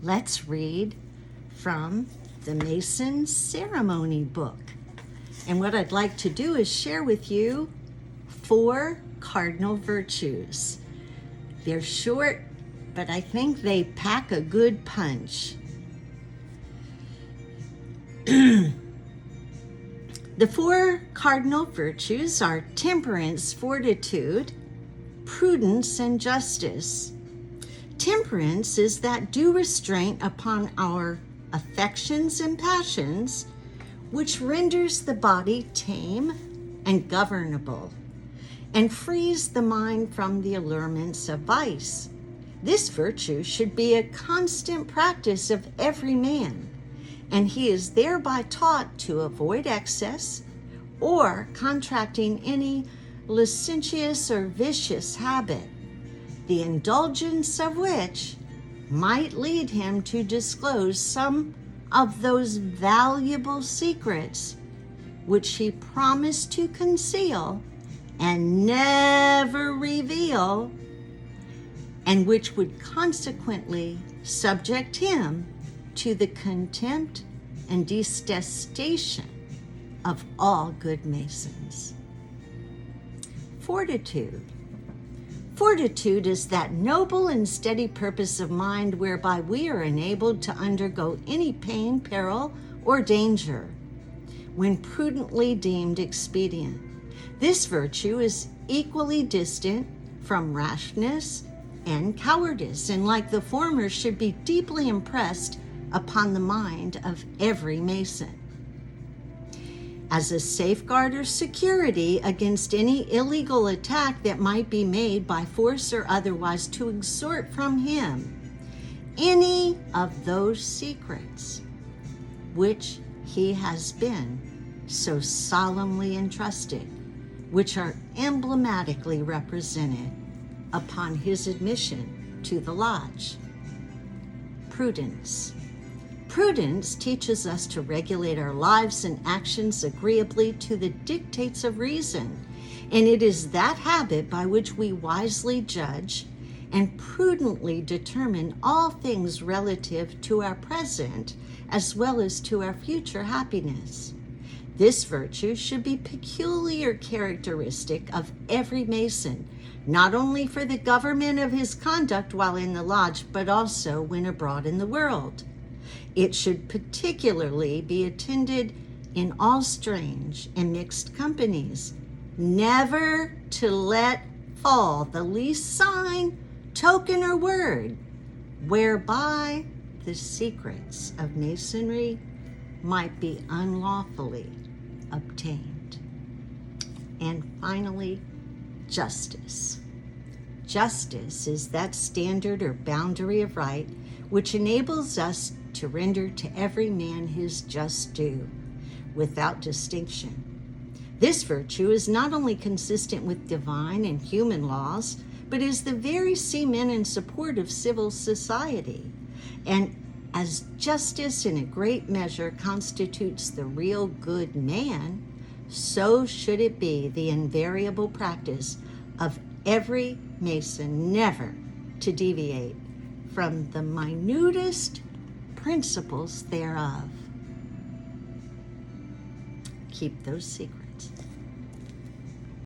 let's read from the Mason's Ceremony book. And what I'd like to do is share with you 4 cardinal virtues. They're short, but I think they pack a good punch. The 4 cardinal virtues are temperance, fortitude, prudence, and justice. Temperance is that due restraint upon our affections and passions, which renders the body tame and governable, and frees the mind from the allurements of vice. This virtue should be a constant practice of every man, and he is thereby taught to avoid excess or contracting any licentious or vicious habit, the indulgence of which might lead him to disclose some of those valuable secrets which he promised to conceal and never reveal, and which would consequently subject him to the contempt and detestation of all good Masons. Fortitude. Fortitude is that noble and steady purpose of mind whereby we are enabled to undergo any pain, peril, or danger when prudently deemed expedient. This virtue is equally distant from rashness and cowardice, and like the former, should be deeply impressed upon the mind of every Mason. As a safeguard or security against any illegal attack that might be made by force or otherwise to extort from him any of those secrets which he has been so solemnly entrusted, which are emblematically represented upon his admission to the lodge. Prudence. Prudence teaches us to regulate our lives and actions agreeably to the dictates of reason, and it is that habit by which we wisely judge and prudently determine all things relative to our present as well as to our future happiness. This virtue should be peculiar characteristic of every Mason, not only for the government of his conduct while in the lodge, but also when abroad in the world. It should particularly be attended in all strange and mixed companies, never to let fall the least sign, token, or word whereby the secrets of Masonry might be unlawfully obtained. And finally, justice. Justice is that standard or boundary of right which enables us to render to every man his just due, without distinction. This virtue is not only consistent with divine and human laws, but is the very cement and support of civil society. And as justice in a great measure constitutes the real good man, so should it be the invariable practice of every Mason never to deviate from the minutest principles thereof. Keep those secrets.